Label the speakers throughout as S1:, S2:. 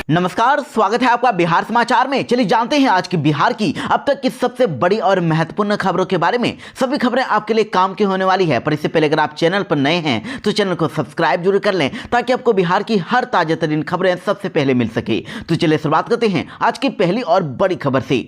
S1: नमस्कार, स्वागत है आपका बिहार समाचार में। चलिए जानते हैं आज की बिहार की अब तक की सबसे बड़ी और महत्वपूर्ण खबरों के बारे में। सभी खबरें आपके लिए काम की होने वाली है, पर इससे पहले अगर आप चैनल पर नए हैं तो चैनल को सब्सक्राइब जरूर कर लें ताकि आपको बिहार की हर ताजा तरीन खबरें सबसे पहले मिल सके। तो चलिए शुरुआत करते हैं आज की पहली और बड़ी खबर से।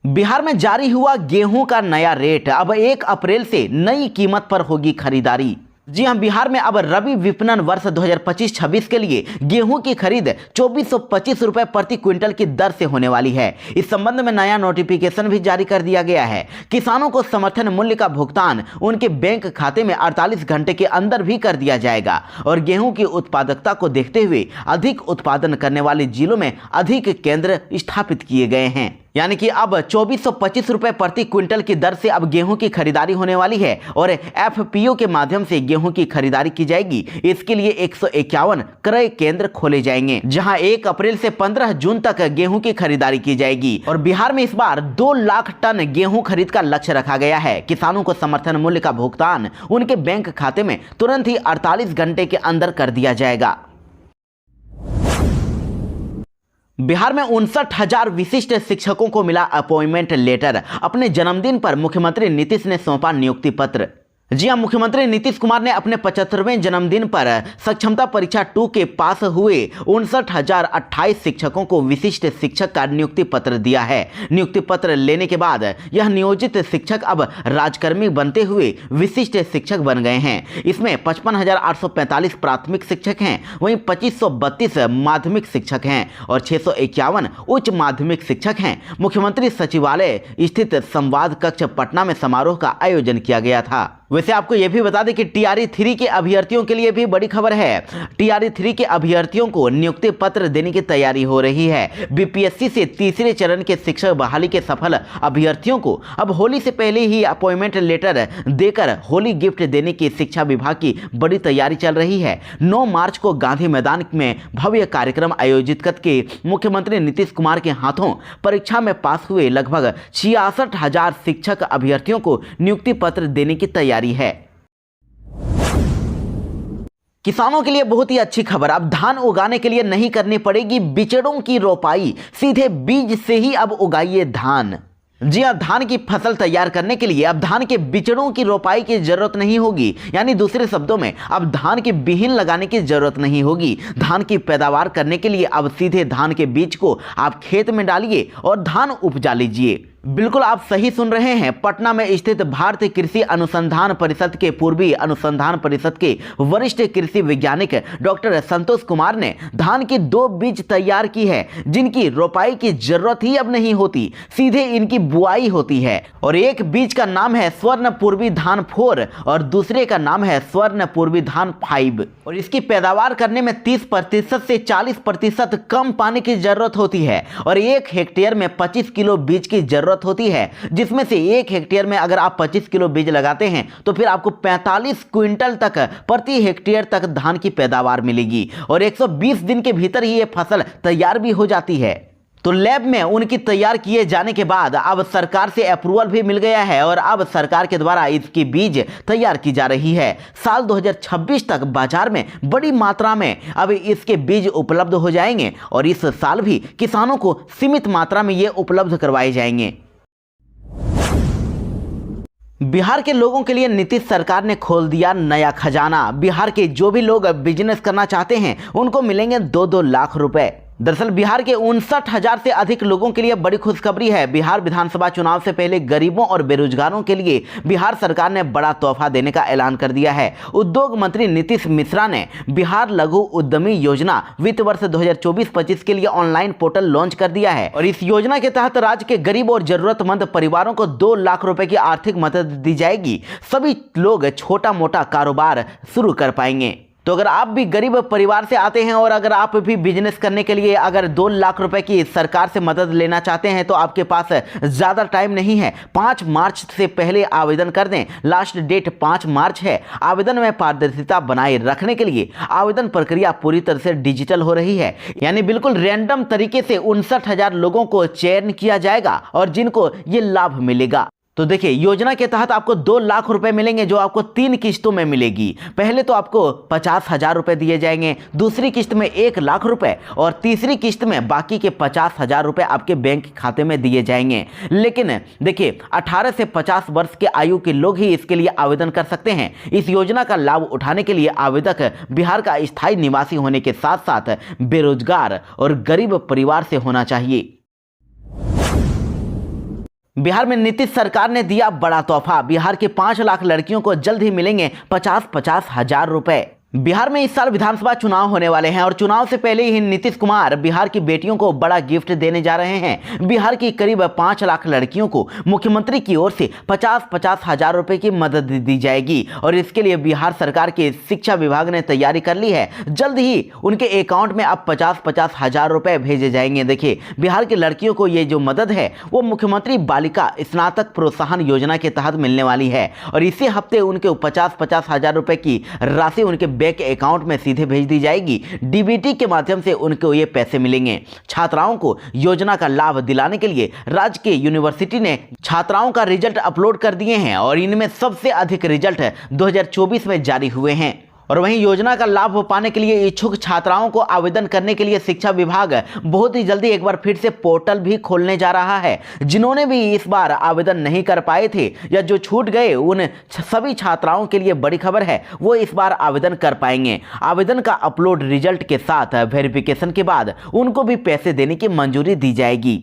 S1: बिहार में जारी हुआ गेहूं का नया रेट। अब 1 अप्रैल से नई कीमत पर होगी खरीदारी। जी हां, बिहार में अब रबी विपणन वर्ष 2025-26 के लिए गेहूं की खरीद 2425 रुपए प्रति क्विंटल की दर से होने वाली है। इस संबंध में नया नोटिफिकेशन भी जारी कर दिया गया है। किसानों को समर्थन मूल्य का भुगतान उनके बैंक खाते में 48 घंटे के अंदर भी कर दिया जाएगा और गेहूं की उत्पादकता को देखते हुए अधिक उत्पादन करने वाले जिलों में अधिक केंद्र स्थापित किए गए हैं। यानी कि अब 2425 रुपए प्रति क्विंटल की दर से अब गेहूं की खरीदारी होने वाली है और एफपीओ के माध्यम से गेहूं की खरीदारी की जाएगी। इसके लिए 151 क्रय केंद्र खोले जाएंगे, जहां 1 अप्रैल से 15 जून तक गेहूं की खरीदारी की जाएगी। और बिहार में इस बार 2 लाख टन गेहूं खरीद का लक्ष्य रखा गया है। किसानों को समर्थन मूल्य का भुगतान उनके बैंक खाते में तुरंत ही 48 घंटे के अंदर कर दिया जाएगा। बिहार में 59,000 विशिष्ट शिक्षकों को मिला अपॉइंटमेंट लेटर। अपने जन्मदिन पर मुख्यमंत्री नीतीश ने सौंपा नियुक्ति पत्र। जी हां, मुख्यमंत्री नीतीश कुमार ने अपने 75वें जन्मदिन पर सक्षमता परीक्षा 2 के पास हुए 59,028 शिक्षकों को विशिष्ट शिक्षक का नियुक्ति पत्र दिया है। नियुक्ति पत्र लेने के बाद यह नियोजित शिक्षक अब राजकर्मी बनते हुए विशिष्ट शिक्षक बन गए हैं। इसमें 55,845 प्राथमिक शिक्षक हैं, वहीं 2532 माध्यमिक शिक्षक हैं और 651 उच्च माध्यमिक शिक्षक हैं। मुख्यमंत्री सचिवालय स्थित संवाद कक्ष पटना में समारोह का आयोजन किया गया था। वैसे आपको यह भी बता दें कि टीआरई 3 के अभ्यर्थियों के लिए भी बड़ी खबर है। टीआरई 3 के अभ्यर्थियों को नियुक्ति पत्र देने की तैयारी हो रही है। बीपीएससी से तीसरे चरण के शिक्षक बहाली के सफल अभ्यर्थियों को अब होली से पहले ही अपॉइंटमेंट लेटर देकर होली गिफ्ट देने की शिक्षा विभाग की बड़ी तैयारी चल रही है। 9 मार्च को गांधी मैदान में भव्य कार्यक्रम आयोजित करके मुख्यमंत्री नीतीश कुमार के हाथों परीक्षा में पास हुए लगभग 66,000 शिक्षक अभ्यर्थियों को नियुक्ति पत्र देने की तैयारी है। किसानों के लिए बहुत ही अच्छी खबर। अब धान उगाने के लिए नहीं करनी पड़ेगी बिचड़ों की रोपाई, सीधे बीज से ही अब उगाइए धान। जी हाँ, धान की फसल तैयार करने के लिए अब धान के बिचड़ों की रोपाई की जरूरत नहीं होगी। यानी दूसरे शब्दों में अब धान की बीहन लगाने की जरूरत नहीं होगी। धान की पैदावार करने के लिए अब सीधे धान के बीज को आप खेत में डालिए और धान उपजा लीजिए। बिल्कुल आप सही सुन रहे हैं। पटना में स्थित भारतीय कृषि अनुसंधान परिषद के पूर्वी अनुसंधान परिषद के वरिष्ठ कृषि वैज्ञानिक डॉक्टर संतोष कुमार ने धान की 2 बीज तैयार की है, जिनकी रोपाई की जरूरत ही अब नहीं होती, सीधे इनकी बुआई होती है। और एक बीज का नाम है स्वर्ण पूर्वी धान 4 और दूसरे का नाम है स्वर्ण पूर्वी धान 5। और इसकी पैदावार करने में 30% से 40% कम पानी की जरूरत होती है और 1 हेक्टेयर में 25 किलो बीज की जरूरत होती है, जिसमें से 1 हेक्टेयर में अगर आप 25 किलो बीज लगाते हैं तो फिर आपको 45 क्विंटल तक प्रति हेक्टेयर तक धान की पैदावार मिलेगी और 120 दिन के भीतर ही ये फसल तैयार भी हो जाती है। तो लैब में उनकी तैयार किए जाने के बाद अब सरकार से अप्रूवल भी मिल गया है और अब सरकार के द्वारा इसकी बीज तैयार की जा रही है। साल 2026 तक बाजार में बड़ी मात्रा में अब इसके बीज उपलब्ध हो जाएंगे और इस साल भी किसानों को सीमित मात्रा में ये उपलब्ध करवाए जाएंगे। बिहार के लोगों के लिए नीतीश सरकार ने खोल दिया नया खजाना। बिहार के जो भी लोग बिजनेस करना चाहते हैं उनको मिलेंगे 2-2 लाख रुपए। दरअसल बिहार के 59,000 से अधिक लोगों के लिए बड़ी खुशखबरी है। बिहार विधानसभा चुनाव से पहले गरीबों और बेरोजगारों के लिए बिहार सरकार ने बड़ा तोहफा देने का ऐलान कर दिया है। उद्योग मंत्री नीतीश मिश्रा ने बिहार लघु उद्यमी योजना वित्त वर्ष 2024-25 के लिए ऑनलाइन पोर्टल लॉन्च कर दिया है और इस योजना के तहत राज्य के गरीब और जरूरतमंद परिवारों को 2 लाख रुपए की आर्थिक मदद दी जाएगी। सभी लोग छोटा मोटा कारोबार शुरू कर पाएंगे। तो अगर आप भी गरीब परिवार से आते हैं और अगर आप भी बिजनेस करने के लिए अगर 2 लाख रुपए की सरकार से मदद लेना चाहते हैं तो आपके पास ज़्यादा टाइम नहीं है। 5 मार्च से पहले आवेदन कर दें। लास्ट डेट 5 मार्च है। आवेदन में पारदर्शिता बनाए रखने के लिए आवेदन प्रक्रिया पूरी तरह से डिजिटल हो रही है। यानी बिल्कुल रैंडम तरीके से 59,000 लोगों को चयन किया जाएगा और जिनको ये लाभ मिलेगा। तो देखिए, योजना के तहत आपको 2 लाख रुपए मिलेंगे, जो आपको 3 किस्तों में मिलेगी। पहले तो आपको 50,000 रुपए दिए जाएंगे, दूसरी किस्त में 1 लाख रुपए और तीसरी किस्त में बाकी के 50,000 रुपए आपके बैंक खाते में दिए जाएंगे। लेकिन देखिए, 18 से 50 वर्ष के आयु के लोग ही इसके लिए आवेदन कर सकते हैं। इस योजना का लाभ उठाने के लिए आवेदक बिहार का स्थायी निवासी होने के साथ साथ बेरोजगार और गरीब परिवार से होना चाहिए। बिहार में नीतीश सरकार ने दिया बड़ा तोहफा। बिहार के 5 लाख लड़कियों को जल्द ही मिलेंगे 50-50 हजार रुपए। बिहार में इस साल विधानसभा चुनाव होने वाले हैं और चुनाव से पहले ही नीतीश कुमार बिहार की बेटियों को बड़ा गिफ्ट देने जा रहे हैं। बिहार की करीब 5 लाख लड़कियों को मुख्यमंत्री की ओर से 50-50 हजार रुपए की मदद दी जाएगी और इसके लिए बिहार सरकार के शिक्षा विभाग ने तैयारी कर ली है। जल्द ही उनके अकाउंट में अब 50-50 हजार रुपए भेजे जाएंगे। देखिए, बिहार की लड़कियों को ये जो मदद है वो मुख्यमंत्री बालिका स्नातक प्रोत्साहन योजना के तहत मिलने वाली है और इसी हफ्ते उनके 50-50 हजार रुपए की राशि उनके बैंक अकाउंट में सीधे भेज दी जाएगी। डीबीटी के माध्यम से उनको ये पैसे मिलेंगे। छात्राओं को योजना का लाभ दिलाने के लिए राज्य के यूनिवर्सिटी ने छात्राओं का रिजल्ट अपलोड कर दिए हैं और इनमें सबसे अधिक रिजल्ट 2024 में जारी हुए हैं। और वहीं योजना का लाभ पाने के लिए इच्छुक छात्राओं को आवेदन करने के लिए शिक्षा विभाग बहुत ही जल्दी एक बार फिर से पोर्टल भी खोलने जा रहा है। जिन्होंने भी इस बार आवेदन नहीं कर पाए थे या जो छूट गए, उन सभी छात्राओं के लिए बड़ी खबर है, वो इस बार आवेदन कर पाएंगे। आवेदन का अपलोड रिजल्ट के साथ वेरिफिकेशन के बाद उनको भी पैसे देने की मंजूरी दी जाएगी।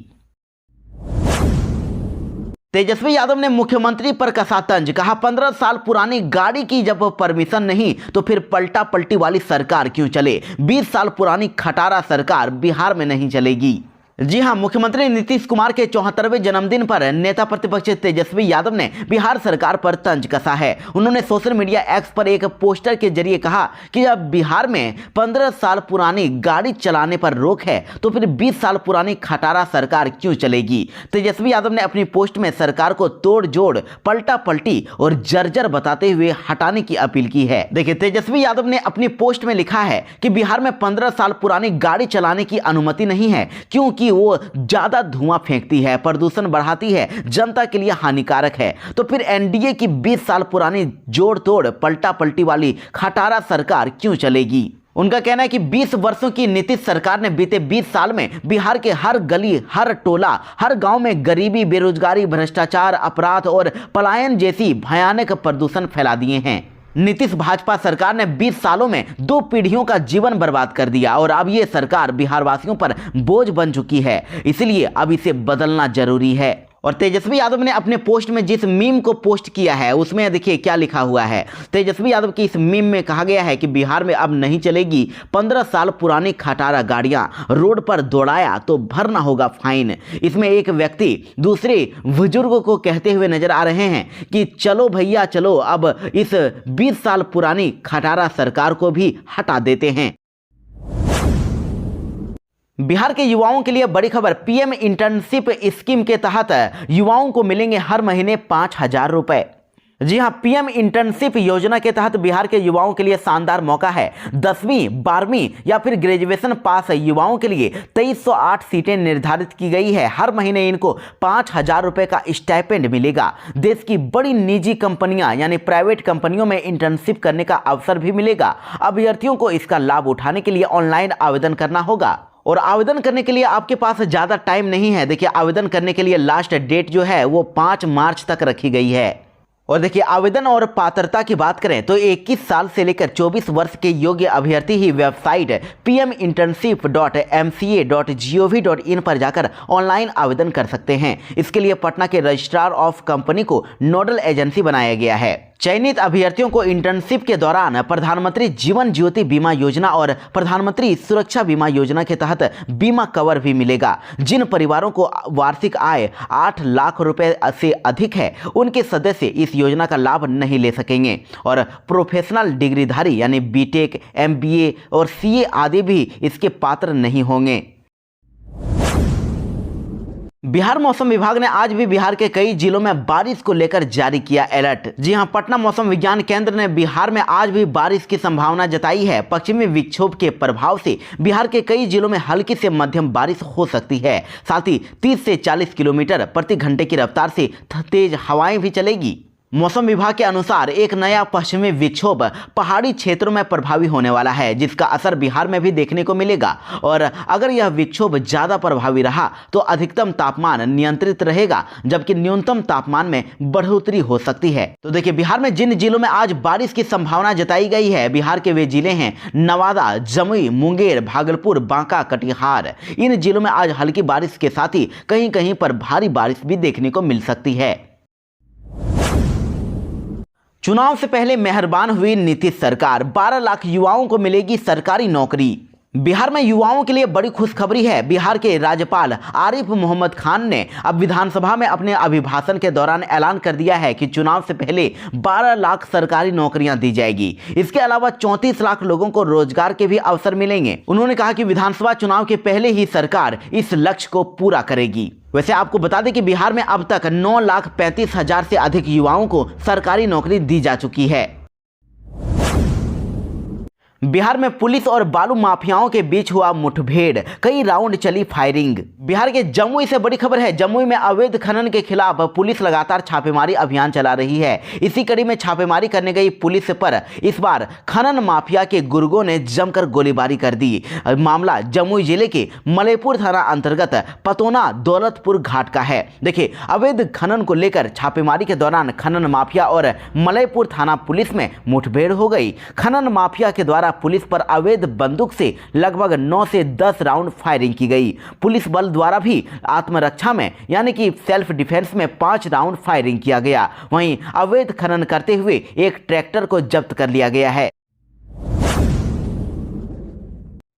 S1: तेजस्वी यादव ने मुख्यमंत्री पर कसा तंज। कहा, 15 साल पुरानी गाड़ी की जब परमिशन नहीं तो फिर पलटा पलटी वाली सरकार क्यों चले। 20 साल पुरानी खटारा सरकार बिहार में नहीं चलेगी। जी हां, मुख्यमंत्री नीतीश कुमार के 74वें जन्मदिन पर नेता प्रतिपक्ष तेजस्वी यादव ने बिहार सरकार पर तंज कसा है। उन्होंने सोशल मीडिया एक्स पर एक पोस्टर के जरिए कहा कि जब बिहार में 15 साल पुरानी गाड़ी चलाने पर रोक है तो फिर 20 साल पुरानी खटारा सरकार क्यों चलेगी। तेजस्वी यादव ने अपनी पोस्ट में सरकार को तोड़ जोड़, पलटा पलटी और जर्जर बताते हुए हटाने की अपील की है। देखिए, तेजस्वी यादव ने अपनी पोस्ट में लिखा है कि बिहार में 15 साल पुरानी गाड़ी चलाने की अनुमति नहीं है, क्योंकि वो ज्यादा धुआं फेंकती है, प्रदूषण बढ़ाती है, जनता के लिए हानिकारक है। तो फिर एनडीए की 20 साल पुरानी जोड़ तोड़ पलटा पलटी वाली खटारा सरकार क्यों चलेगी। उनका कहना है कि 20 वर्षों की नीतीश सरकार ने बीते 20 साल में बिहार के हर गली, हर टोला, हर गांव में गरीबी, बेरोजगारी, भ्रष्टाचार, अपराध और पलायन जैसी भयानक प्रदूषण फैला दिए हैं। नीतीश भाजपा सरकार ने 20 सालों में 2 पीढ़ियों का जीवन बर्बाद कर दिया और अब ये सरकार बिहार वासियों पर बोझ बन चुकी है। इसलिए अब इसे बदलना जरूरी है। और तेजस्वी यादव ने अपने पोस्ट में जिस मीम को पोस्ट किया है उसमें देखिए क्या लिखा हुआ है। तेजस्वी यादव की इस मीम में कहा गया है कि बिहार में अब नहीं चलेगी 15 साल पुरानी खटारा गाड़ियां, रोड पर दौड़ाया तो भरना होगा फाइन। इसमें एक व्यक्ति दूसरे बुजुर्ग को कहते हुए नजर आ रहे हैं कि चलो भैया चलो, अब इस 20 साल पुरानी खटारा सरकार को भी हटा देते हैं। बिहार के युवाओं के लिए बड़ी खबर। पीएम इंटर्नशिप स्कीम के तहत युवाओं को मिलेंगे हर महीने 5,000 रुपए। जी हां, पीएम इंटर्नशिप योजना के तहत बिहार के युवाओं के लिए शानदार मौका है। 10वीं, 12वीं या फिर ग्रेजुएशन पास युवाओं के लिए 2308 सीटें निर्धारित की गई है। हर महीने इनको 5,000 रुपए का स्टाइपेंड मिलेगा। देश की बड़ी निजी कंपनियां यानी प्राइवेट कंपनियों में इंटर्नशिप करने का अवसर भी मिलेगा। अभ्यर्थियों को इसका लाभ उठाने के लिए ऑनलाइन आवेदन करना होगा और आवेदन करने के लिए आपके पास ज़्यादा टाइम नहीं है। देखिए, आवेदन करने के लिए लास्ट डेट जो है वो 5 मार्च तक रखी गई है। और देखिए, आवेदन और पात्रता की बात करें तो 21 साल से लेकर 24 वर्ष के योग्य अभ्यर्थी ही वेबसाइट pminternship.mca.gov.in पर जाकर ऑनलाइन आवेदन कर सकते हैं। इसके लिए पटना के रजिस्ट्रार ऑफ कंपनी को नोडल एजेंसी बनाया गया है। चयनित अभ्यर्थियों को इंटर्नशिप के दौरान प्रधानमंत्री जीवन ज्योति बीमा योजना और प्रधानमंत्री सुरक्षा बीमा योजना के तहत बीमा कवर भी मिलेगा। जिन परिवारों को वार्षिक आय 8 लाख रुपए से अधिक है उनके सदस्य इस योजना का लाभ नहीं ले सकेंगे और प्रोफेशनल डिग्रीधारी यानी बीटेक, एमबीए और सीए आदि भी इसके पात्र नहीं होंगे। बिहार मौसम विभाग ने आज भी बिहार के कई जिलों में बारिश को लेकर जारी किया अलर्ट। जी हां, पटना मौसम विज्ञान केंद्र ने बिहार में आज भी बारिश की संभावना जताई है। पश्चिमी विक्षोभ के प्रभाव से बिहार के कई जिलों में हल्की से मध्यम बारिश हो सकती है। साथ ही 30 से 40 किलोमीटर प्रति घंटे की रफ्तार से तेज हवाएं भी चलेगी। मौसम विभाग के अनुसार एक नया पश्चिमी विक्षोभ पहाड़ी क्षेत्रों में प्रभावी होने वाला है, जिसका असर बिहार में भी देखने को मिलेगा। और अगर यह विक्षोभ ज्यादा प्रभावी रहा तो अधिकतम तापमान नियंत्रित रहेगा, जबकि न्यूनतम तापमान में बढ़ोतरी हो सकती है। तो देखिए, बिहार में जिन जिलों में आज बारिश की संभावना जताई गई है, बिहार के वे जिले हैं नवादा, जमुई, मुंगेर, भागलपुर, बांका, कटिहार। इन जिलों में आज हल्की बारिश के साथ ही कहीं कहीं पर भारी बारिश भी देखने को मिल सकती है। चुनाव से पहले मेहरबान हुई नीतीश सरकार, 12 लाख युवाओं को मिलेगी सरकारी नौकरी। बिहार में युवाओं के लिए बड़ी खुशखबरी है। बिहार के राज्यपाल आरिफ मोहम्मद खान ने अब विधानसभा में अपने अभिभाषण के दौरान ऐलान कर दिया है कि चुनाव से पहले 12 लाख सरकारी नौकरियां दी जाएगी। इसके अलावा 34 लाख लोगों को रोजगार के भी अवसर मिलेंगे। उन्होंने कहा कि विधानसभा चुनाव के पहले ही सरकार इस लक्ष्य को पूरा करेगी। वैसे आपको बता दें कि बिहार में अब तक 9,35,000 से अधिक युवाओं को सरकारी नौकरी दी जा चुकी है। बिहार में पुलिस और बालू माफियाओं के बीच हुआ मुठभेड़, कई राउंड चली फायरिंग। बिहार के जमुई से बड़ी खबर है। जमुई में अवैध खनन के खिलाफ पुलिस लगातार छापेमारी अभियान चला रही है। इसी कड़ी में छापेमारी करने गई पुलिस पर इस बार खनन माफिया के गुर्गों ने जमकर गोलीबारी कर दी। मामला जमुई जिले के मलयपुर थाना अंतर्गत पतोना दौलतपुर घाट का है। देखिए, अवैध खनन को लेकर छापेमारी के दौरान खनन माफिया और मलयपुर थाना पुलिस में मुठभेड़ हो गई। खनन माफिया के द्वारा पुलिस पर अवैध बंदूक से लगभग 9 से 10 राउंड फायरिंग की गई। पुलिस बल द्वारा भी आत्मरक्षा में यानी कि सेल्फ डिफेंस में 5 राउंड फायरिंग किया गया। वहीं अवैध खनन करते हुए एक ट्रैक्टर को जब्त कर लिया गया है।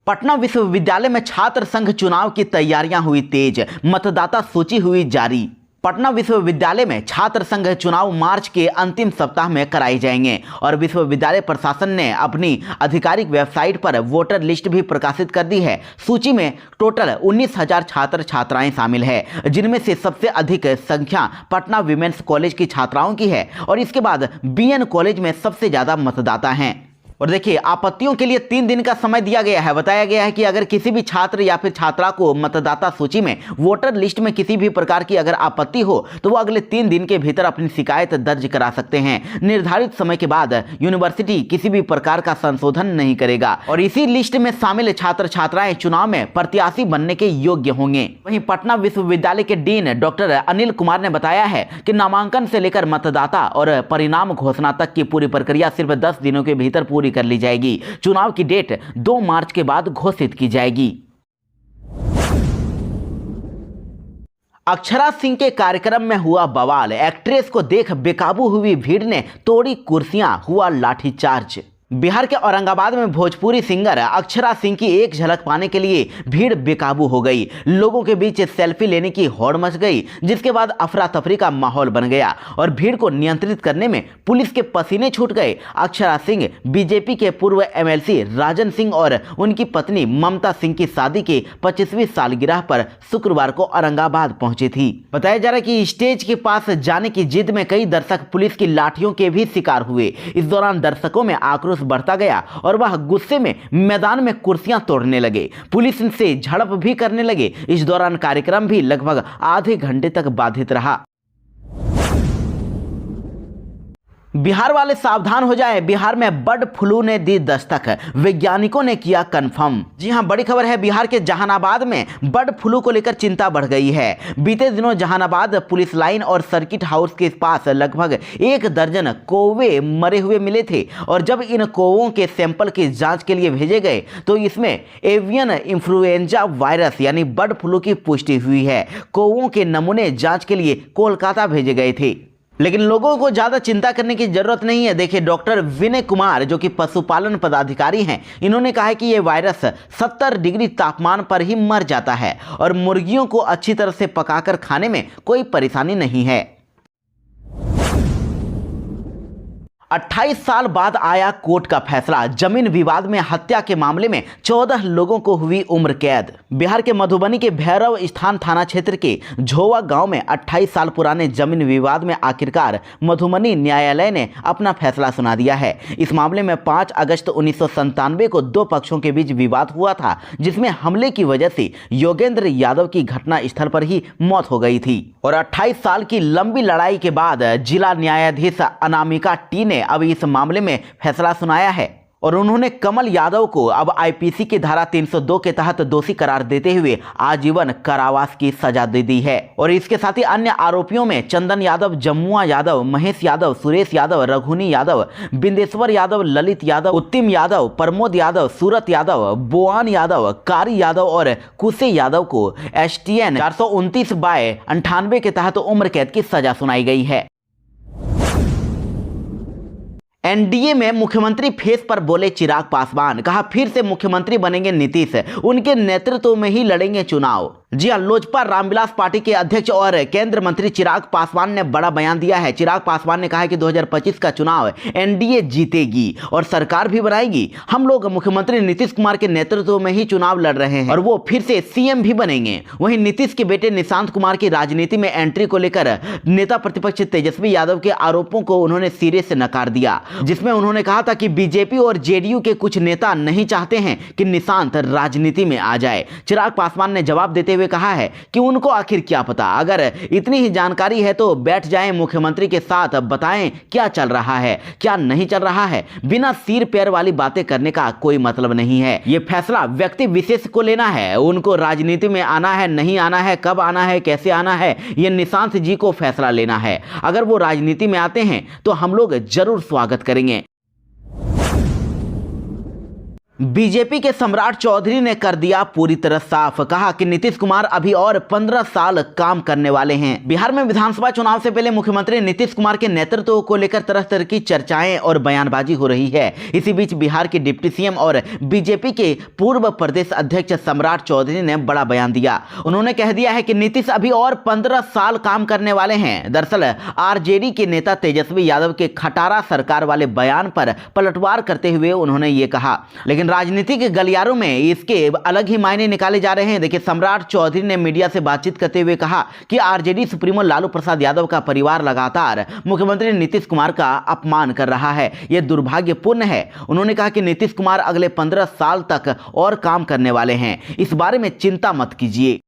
S1: पटना विश्वविद्यालय में छात्र संघ चुनाव की तैयारियां हुई तेज, मतदाता सूची हुई जारी। पटना विश्वविद्यालय में छात्र संघ चुनाव मार्च के अंतिम सप्ताह में कराए जाएंगे और विश्वविद्यालय प्रशासन ने अपनी आधिकारिक वेबसाइट पर वोटर लिस्ट भी प्रकाशित कर दी है। सूची में टोटल 19,000 छात्र छात्राएं शामिल है, जिनमें से सबसे अधिक संख्या पटना विमेंस कॉलेज की छात्राओं की है और इसके बाद बीएन कॉलेज में सबसे ज्यादा मतदाता हैं। और देखिए, आपत्तियों के लिए 3 दिन का समय दिया गया है। बताया गया है कि अगर किसी भी छात्र या फिर छात्रा को मतदाता सूची में वोटर लिस्ट में किसी भी प्रकार की अगर आपत्ति हो तो वो अगले 3 दिन के भीतर अपनी शिकायत दर्ज करा सकते हैं। निर्धारित समय के बाद यूनिवर्सिटी किसी भी प्रकार का संशोधन नहीं करेगा और इसी लिस्ट में शामिल छात्र छात्राएं चुनाव में प्रत्याशी बनने के योग्य होंगे। वहीं पटना विश्वविद्यालय के डीन डॉक्टर अनिल कुमार ने बताया है कि नामांकन से लेकर मतदाता और परिणाम घोषणा तक की पूरी प्रक्रिया सिर्फ 10 दिनों के भीतर पूरी कर ली जाएगी। चुनाव की डेट 2 मार्च के बाद घोषित की जाएगी। अक्षरा सिंह के कार्यक्रम में हुआ बवाल, एक्ट्रेस को देख बेकाबू हुई भीड़ ने तोड़ी कुर्सियां, हुआ लाठीचार्ज। बिहार के औरंगाबाद में भोजपुरी सिंगर अक्षरा सिंह की एक झलक पाने के लिए भीड़ बेकाबू हो गई। लोगों के बीच सेल्फी लेने की होड़ मच गई, जिसके बाद अफरा तफरी का माहौल बन गया और भीड़ को नियंत्रित करने में पुलिस के पसीने छूट गए। अक्षरा सिंह बीजेपी के पूर्व एमएलसी राजन सिंह और उनकी पत्नी ममता सिंह की शादी के 25वीं सालगिरह पर शुक्रवार को औरंगाबाद पहुंची थी। बताया जा रहा है कि स्टेज के पास जाने की जिद में कई दर्शक पुलिस की लाठियों के भी शिकार हुए। इस दौरान दर्शकों में आक्रोश बढ़ता गया और वह गुस्से में मैदान में कुर्सियां तोड़ने लगे, पुलिस से झड़प भी करने लगे। इस दौरान कार्यक्रम भी लगभग आधे घंटे तक बाधित रहा। बिहार वाले सावधान हो जाएं, बिहार में बर्ड फ्लू ने दी दस्तक, वैज्ञानिकों ने किया कंफर्म। जी हां, बड़ी खबर है। बिहार के जहानाबाद में बर्ड फ्लू को लेकर चिंता बढ़ गई है। बीते दिनों जहानाबाद पुलिस लाइन और सर्किट हाउस के पास लगभग 1 दर्जन कौवे मरे हुए मिले थे और जब इन कौवों के सैंपल की जांच के लिए भेजे गए तो इसमें एवियन इन्फ्लुएंजा वायरस यानी बर्ड फ्लू की पुष्टि हुई है। कौवों के नमूने जांच के लिए कोलकाता भेजे गए थे, लेकिन लोगों को ज्यादा चिंता करने की जरूरत नहीं है। देखिए, डॉक्टर विनय कुमार जो कि पशुपालन पदाधिकारी हैं, इन्होंने कहा है कि यह वायरस 70 डिग्री तापमान पर ही मर जाता है और मुर्गियों को अच्छी तरह से पकाकर खाने में कोई परेशानी नहीं है। 28 साल बाद आया कोर्ट का फैसला। जमीन विवाद में हत्या के मामले में 14 लोगों को हुई उम्र कैद। बिहार के मधुबनी के भैरव स्थान थाना क्षेत्र के झोवा गांव में 28 साल पुराने जमीन विवाद में आखिरकार मधुबनी न्यायालय ने अपना फैसला सुना दिया है। इस मामले में 5 अगस्त 1997 को दो पक्षों के बीच विवाद हुआ था, जिसमें हमले की वजह से योगेंद्र यादव की घटना स्थल पर ही मौत हो गई थी। और 28 साल की लंबी लड़ाई के बाद जिला न्यायाधीश अनामिका टी ने अब इस मामले में फैसला सुनाया है और उन्होंने कमल यादव को अब आईपीसी की धारा 302 के तहत दोषी करार देते हुए आजीवन कारावास की सजा दे दी है। और इसके साथ ही अन्य आरोपियों में चंदन यादव, जमुआ यादव, महेश यादव, सुरेश यादव, रघुनी यादव, बिंदेश्वर यादव, ललित यादव, उत्तिम यादव, प्रमोद यादव, सूरत यादव, बोआन यादव, कारी यादव और कुसे यादव को STN 429/98 के तहत उम्र कैद की सजा सुनाई गई है। एनडीए में मुख्यमंत्री फेस पर बोले चिराग पासवान, कहा फिर से मुख्यमंत्री बनेंगे नीतीश, उनके नेतृत्व में ही लड़ेंगे चुनाव। जी हां, लोजपा रामविलास पार्टी के अध्यक्ष और केंद्रीय मंत्री चिराग पासवान ने बड़ा बयान दिया है। चिराग पासवान ने कहा है कि 2025 का चुनाव एनडीए जीतेगी और सरकार भी बनाएगी। हम लोग मुख्यमंत्री नीतीश कुमार के नेतृत्व में ही चुनाव लड़ रहे हैं और वो फिर से सीएम भी बनेंगे। वहीं नीतीश के बेटे निशांत कुमार की राजनीति में एंट्री को लेकर नेता प्रतिपक्ष तेजस्वी यादव के आरोपों को उन्होंने सिरे से नकार दिया, जिसमें उन्होंने कहा था कि बीजेपी और जेडीयू के कुछ नेता नहीं चाहते हैं कि निशांत राजनीति में आ जाए। चिराग पासवान ने जवाब देते हुए कहा है कि उनको आखिर क्या पता, अगर इतनी ही जानकारी है तो बैठ जाएं मुख्यमंत्री के साथ, बताएं क्या चल रहा है क्या नहीं चल रहा है। बिना सिर पैर वाली बातें करने का कोई मतलब नहीं है। यह फैसला व्यक्ति विशेष को लेना है, उनको राजनीति में आना है नहीं आना है, कब आना है कैसे आना है, यह निशांत जी को फैसला लेना है। अगर वो राजनीति में आते हैं तो हम लोग जरूर स्वागत करेंगे। बीजेपी के सम्राट चौधरी ने कर दिया पूरी तरह साफ, कहा कि नीतीश कुमार अभी और 15 साल काम करने वाले हैं। बिहार में विधानसभा चुनाव से पहले मुख्यमंत्री नीतीश कुमार के नेतृत्व को लेकर तरह तरह की चर्चाएं और बयानबाजी हो रही है। इसी बीच बिहार के डिप्टी सीएम और बीजेपी के पूर्व प्रदेश अध्यक्ष सम्राट चौधरी ने बड़ा बयान दिया। उन्होंने कह दिया है कि नीतीश अभी और 15 साल काम करने वाले हैं। दरअसल आरजेडी के नेता तेजस्वी यादव के खटारा सरकार वाले बयान पर पलटवार करते हुए उन्होंने ये कहा, लेकिन राजनीति के गलियारों में इसके अलग ही मायने निकाले जा रहे हैं। देखिए, सम्राट चौधरी ने मीडिया से बातचीत करते हुए कहा कि आरजेडी सुप्रीमो लालू प्रसाद यादव का परिवार लगातार मुख्यमंत्री नीतीश कुमार का अपमान कर रहा है, यह दुर्भाग्यपूर्ण है। उन्होंने कहा कि नीतीश कुमार अगले 15 साल तक और काम करने वाले हैं, इस बारे में चिंता मत कीजिए।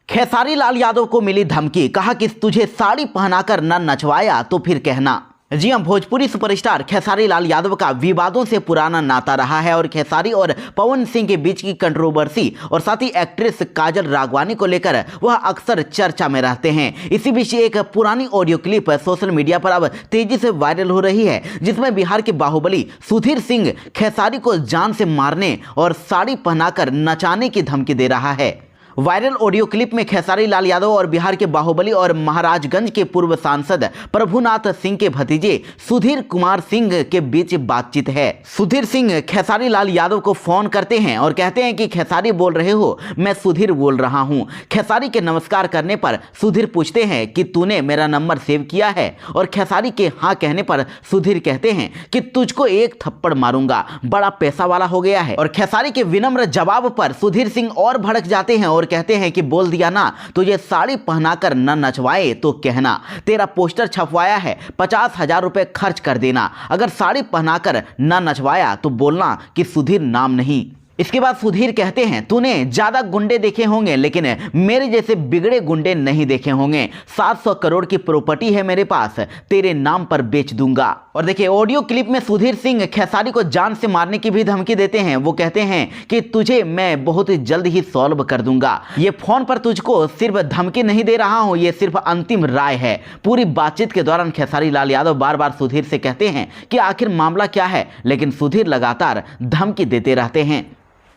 S1: खेसारी लाल यादव को मिली धमकी, कहा कि तुझे साड़ी पहनाकर न नचवाया तो फिर कहना। जी हां, भोजपुरी सुपरस्टार खेसारी लाल यादव का विवादों से पुराना नाता रहा है और खेसारी और पवन सिंह के बीच की कंट्रोवर्सी और साथ ही एक्ट्रेस काजल राघवानी को लेकर वह अक्सर चर्चा में रहते हैं। इसी बीच एक पुरानी ऑडियो क्लिप सोशल मीडिया पर अब तेजी से वायरल हो रही है, जिसमें बिहार के बाहुबली सुधीर सिंह खेसारी को जान से मारने और साड़ी पहनाकर नचाने की धमकी दे रहा है। वायरल ऑडियो क्लिप में खेसारी लाल यादव और बिहार के बाहुबली और महाराजगंज के पूर्व सांसद प्रभुनाथ सिंह के भतीजे सुधीर कुमार सिंह के बीच बातचीत है। सुधीर सिंह खेसारी लाल यादव को फोन करते हैं और कहते हैं कि खेसारी बोल रहे हो, मैं सुधीर बोल रहा हूं। खेसारी के नमस्कार करने पर सुधीर पूछते हैं कि तूने मेरा नंबर सेव किया है, और खेसारी के हाँ कहने पर सुधीर कहते हैं कि तुझको एक थप्पड़ मारूंगा, बड़ा पैसा वाला हो गया है। और खेसारी के विनम्र जवाब पर सुधीर सिंह और भड़क जाते हैं और कहते हैं कि बोल दिया ना, तुझे साड़ी पहनाकर न नचवाए तो कहना, तेरा पोस्टर छपवाया है, 50,000 रुपए खर्च कर देना, अगर साड़ी पहनाकर न नचवाया तो बोलना कि सुधीर नाम नहीं। इसके बाद सुधीर कहते हैं, तूने ज्यादा गुंडे देखे होंगे लेकिन मेरे जैसे बिगड़े गुंडे नहीं देखे होंगे। 700 करोड़ की प्रॉपर्टी है मेरे पास, तेरे नाम पर बेच दूंगा। और देखिए, ऑडियो क्लिप में सुधीर सिंह खेसारी को जान से मारने की भी धमकी देते हैं। वो कहते हैं कि तुझे मैं बहुत जल्द ही सॉल्व कर दूंगा। ये फोन पर तुझको सिर्फ धमकी नहीं दे रहा हूं, ये सिर्फ अंतिम राय है। पूरी बातचीत के दौरान खेसारी लाल यादव बार बार सुधीर से कहते हैं कि आखिर मामला क्या है, लेकिन सुधीर लगातार धमकी देते रहते हैं।